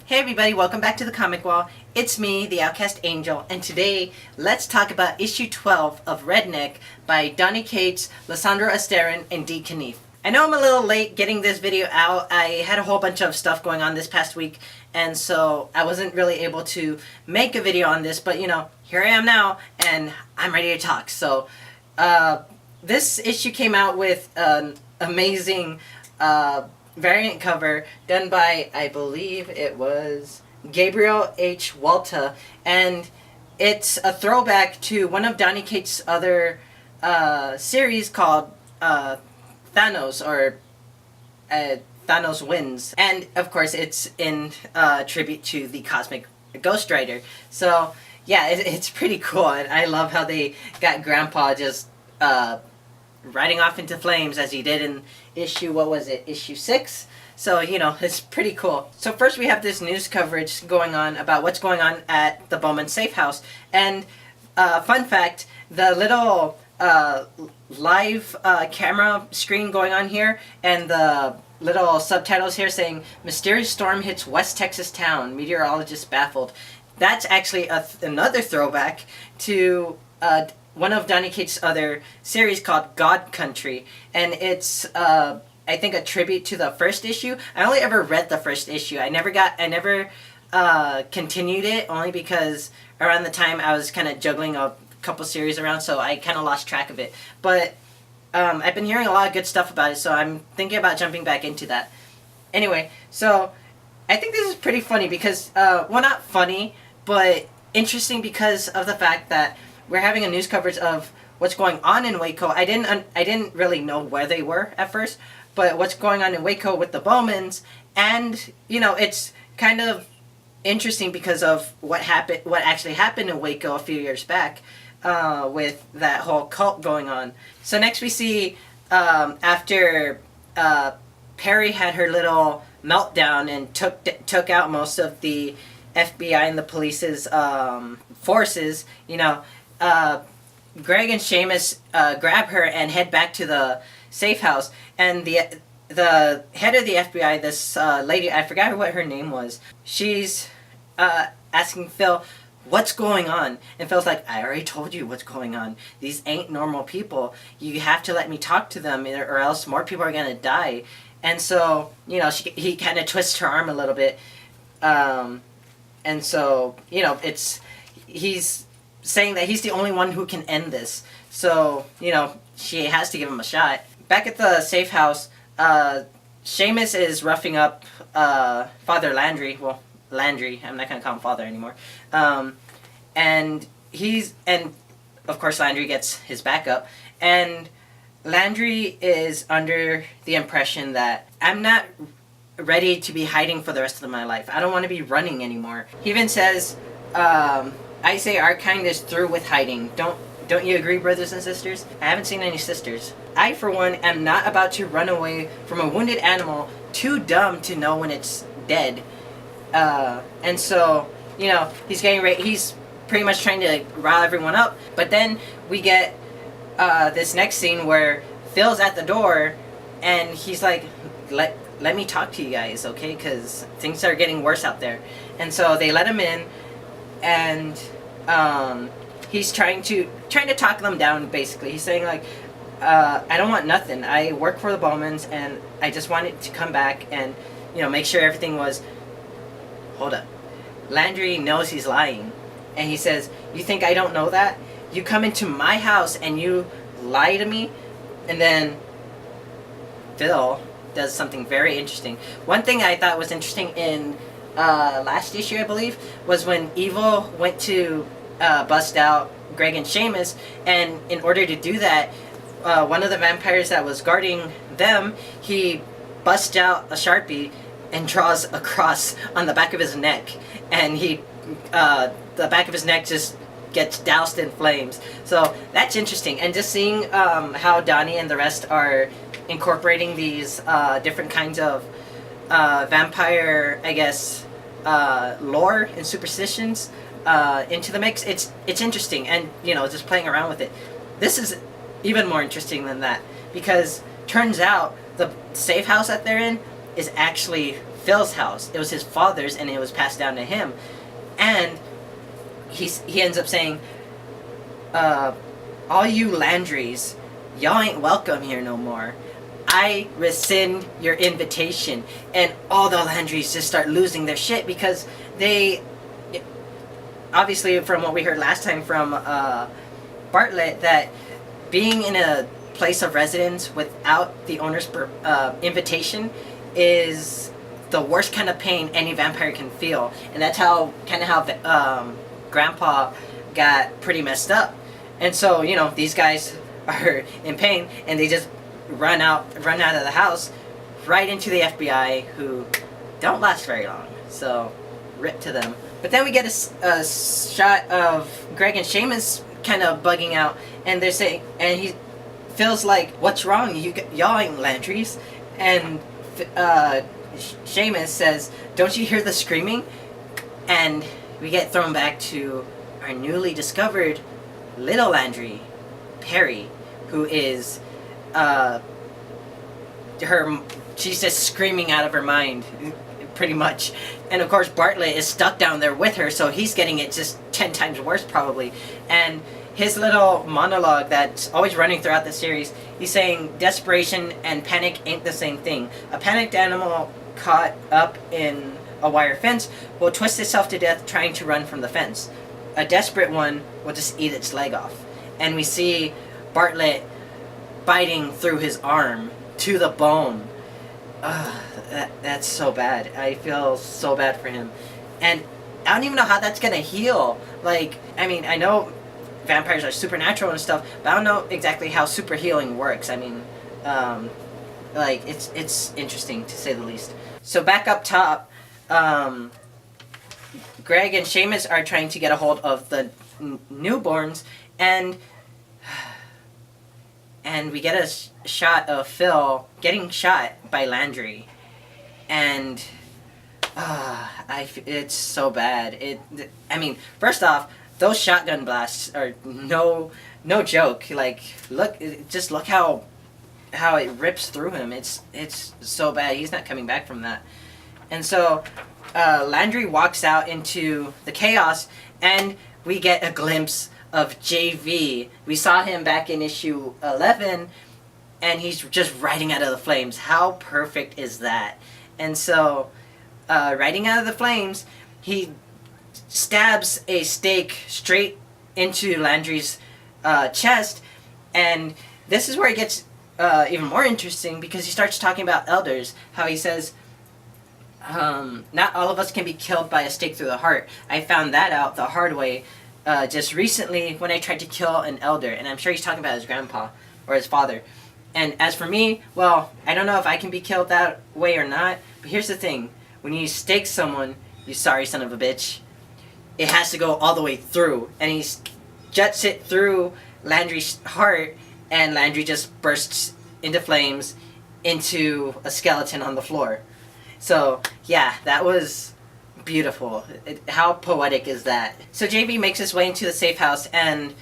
Hey everybody, welcome back to the Comic Wall. It's me, the Outcast Angel, and today let's talk about issue 12 of Redneck by Donny Cates, Lisandro, Estherren, and Dee Cunniffe. I know I'm a little late getting this video out. I had a whole bunch of stuff going on this past week, and so I wasn't really able to make a video on this, but you know, here I am now, and I'm ready to talk. So, this issue came out with an amazing, variant cover done by, I believe it was Gabriel H. Walta, and it's a throwback to one of Donny Cates' other series called Thanos, or Thanos Wins, and of course it's in tribute to the Cosmic Ghost Rider. So yeah, it's pretty cool, and I love how they got Grandpa just riding off into flames as he did in issue, what was it, issue 6? So, you know, it's pretty cool. So first we have this news coverage going on about what's going on at the Bowman safe house. And fun fact, the little live camera screen going on here and the little subtitles here saying, "Mysterious storm hits West Texas town, meteorologist baffled." That's actually another throwback to one of Donny Cates' other series called God Country, and it's I think a tribute to the first issue. I only ever read the first issue. I never continued it, only because around the time I was kind of juggling a couple series around, so I kind of lost track of it. But I've been hearing a lot of good stuff about it, so I'm thinking about jumping back into that. Anyway, so I think this is pretty funny because, well, not funny, but interesting because of the fact that we're having a news coverage of what's going on in Waco. I didn't really know where they were at first, but what's going on in Waco with the Bowmans, and you know, it's kind of interesting because of what actually happened in Waco a few years back, with that whole cult going on. So next we see after Perry had her little meltdown and took out most of the FBI and the police's forces, you know. Greg and Seamus grab her and head back to the safe house, and the head of the FBI, this lady, I forgot what her name was, she's asking Phil, "What's going on?" And Phil's like, "I already told you what's going on. These ain't normal people. You have to let me talk to them, or else more people are gonna die." And so, you know, he kind of twists her arm a little bit, and so, you know, he's saying that he's the only one who can end this. So, you know, she has to give him a shot. Back at the safe house, Seamus is roughing up Father Landry. Well, Landry. I'm not going to call him Father anymore. And of course Landry gets his back up. And Landry is under the impression that I'm not ready to be hiding for the rest of my life. I don't want to be running anymore. He even says, "I say our kind is through with hiding. Don't you agree, brothers and sisters? I haven't seen any sisters. I, for one, am not about to run away from a wounded animal too dumb to know when it's dead." And so, you know, he's getting ready. He's pretty much trying to rile everyone up. But then we get this next scene where Phil's at the door, and he's like, let me talk to you guys, okay? Because things are getting worse out there. And so they let him in, and he's trying to talk them down, basically. He's saying, like, I don't want nothing. I work for the Bowmans, and I just wanted to come back and, you know, make sure everything was... Hold up. Landry knows he's lying. And he says, "You think I don't know that? You come into my house and you lie to me?" And then Phil does something very interesting. One thing I thought was interesting in last issue, I believe, was when Evil went to bust out Greg and Seamus, and in order to do that, one of the vampires that was guarding them, he busts out a Sharpie and draws a cross on the back of his neck, and the back of his neck just gets doused in flames. So that's interesting, and just seeing how Donny and the rest are incorporating these different kinds of vampire, I guess, lore and superstitions into the mix. It's interesting, and you know, just playing around with it. This is even more interesting than that, because turns out the safe house that they're in is actually Phil's house. It was his father's, and it was passed down to him. And he ends up saying, all you Landrys, y'all ain't welcome here no more. I rescind your invitation. And all the Landrys just start losing their shit because they, obviously from what we heard last time from Bartlett, that being in a place of residence without the owner's invitation is the worst kind of pain any vampire can feel. And that's how Grandpa got pretty messed up. And so, you know, these guys are in pain, and they just run out of the house right into the FBI, who don't last very long. So, rip to them. But then we get a shot of Greg and Seamus kind of bugging out, and they're saying, and he feels like, "What's wrong? Y'all ain't Landrys." And Seamus says, "Don't you hear the screaming?" And we get thrown back to our newly discovered little Landry, Perry, who is she's just screaming out of her mind, pretty much. And of course Bartlett is stuck down there with her, so he's getting it just 10 times worse probably. And his little monologue that's always running throughout the series, he's saying desperation and panic ain't the same thing. A panicked animal caught up in a wire fence will twist itself to death trying to run from the fence. A desperate one will just eat its leg off. And we see Bartlett biting through his arm to the bone. That's so bad. I feel so bad for him. And I don't even know how that's gonna heal. Like, I mean, I know vampires are supernatural and stuff, but I don't know exactly how super healing works. I mean, like, it's interesting to say the least. So back up top, Greg and Seamus are trying to get a hold of the newborns, and we get a shot of Phil getting shot by Landry, and it's so bad. I mean, first off, those shotgun blasts are no joke. Like, look how it rips through him. It's so bad. He's not coming back from that. And so Landry walks out into the chaos, and we get a glimpse of JV. We saw him back in issue 11, and he's just riding out of the flames. How perfect is that? And so, riding out of the flames, he stabs a stake straight into Landry's chest, and this is where it gets even more interesting, because he starts talking about elders. How he says, not all of us can be killed by a stake through the heart. I found that out the hard way just recently when I tried to kill an elder. And I'm sure he's talking about his grandpa or his father. And as for me, well, I don't know if I can be killed that way or not. But here's the thing. When you stake someone, you sorry son of a bitch, it has to go all the way through. And he jets it through Landry's heart, and Landry just bursts into flames into a skeleton on the floor. So, yeah, that was beautiful. How poetic is that? So JV makes his way into the safe house, and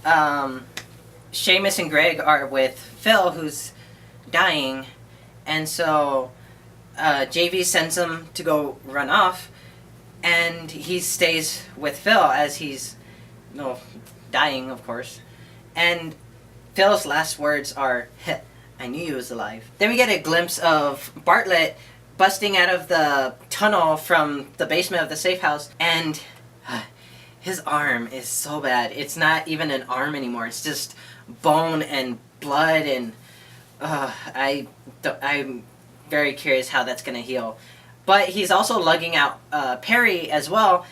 Seamus and Greg are with Phil, who's dying. And so JV sends him to go run off, and he stays with Phil as he's dying, of course. And Phil's last words are, "I knew you was alive." Then we get a glimpse of Bartlett busting out of the tunnel from the basement of the safe house, and his arm is so bad. It's not even an arm anymore. It's just bone and blood, and I'm very curious how that's going to heal. But he's also lugging out Perry as well,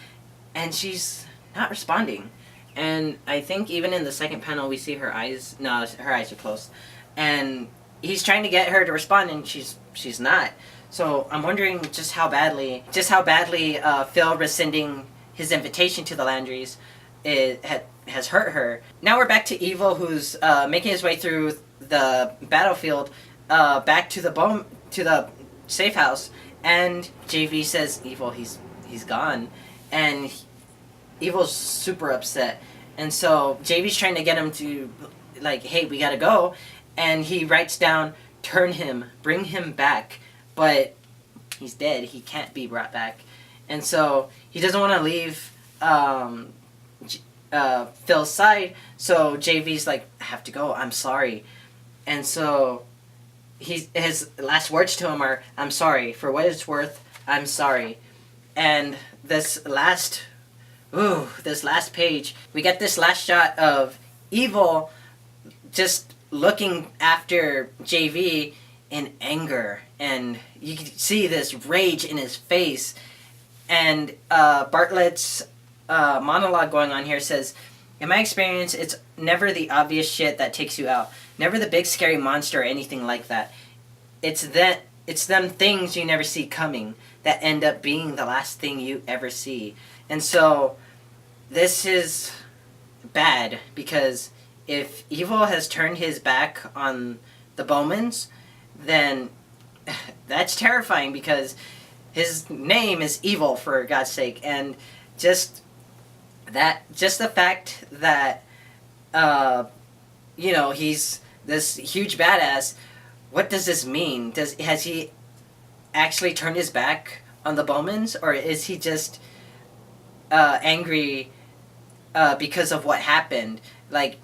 and she's not responding. And I think even in the second panel we see her eyes, no, her eyes are closed. And he's trying to get her to respond, and she's not. So I'm wondering just how badly Phil rescinding his invitation to the Landrys has hurt her. Now we're back to Evil, who's making his way through the battlefield back to the safe house, and JV says, "Evil, he's gone," and Evil's super upset. And so JV's trying to get him to, like, "Hey, we gotta go," and he writes down, "Turn him, bring him back." But he's dead. He can't be brought back. And so he doesn't want to leave Phil's side. So JV's like, I have to go. I'm sorry. And so his last words to him are, I'm sorry. For what it's worth, I'm sorry. And this last page, we get this last shot of Evil just looking after JV in anger, and you can see this rage in his face. And Bartlett's monologue going on here says, in my experience, it's never the obvious shit that takes you out. Never the big scary monster or anything like that. It's them things you never see coming that end up being the last thing you ever see. And so this is bad, because if Evil has turned his back on the Bowmans, then that's terrifying, because his name is Evil, for God's sake. And just the fact that he's this huge badass, what does this mean? Has he actually turned his back on the Bowmans, or is he just angry because of what happened? Like,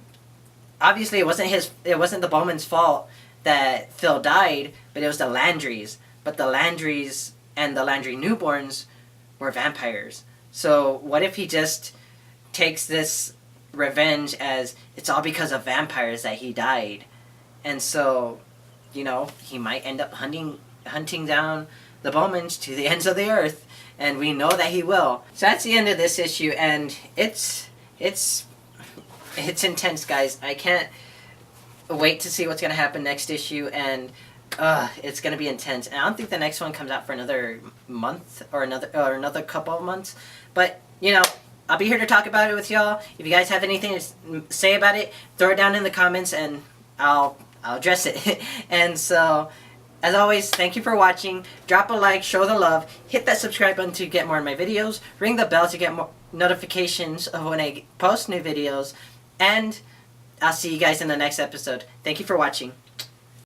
obviously it wasn't the Bowman's fault that Phil died, but it was the Landrys. But the Landrys and the Landry newborns were vampires. So what if he just takes this revenge as it's all because of vampires that he died? And so, he might end up hunting down the Bowmans to the ends of the earth, and we know that he will. So that's the end of this issue, and it's intense, guys. I can't wait to see what's going to happen next issue, and it's going to be intense. And I don't think the next one comes out for another month or another couple of months. But, I'll be here to talk about it with y'all. If you guys have anything to say about it, throw it down in the comments, and I'll address it. And so, as always, thank you for watching. Drop a like, show the love, hit that subscribe button to get more of my videos, ring the bell to get more notifications of when I post new videos, and I'll see you guys in the next episode. Thank you for watching.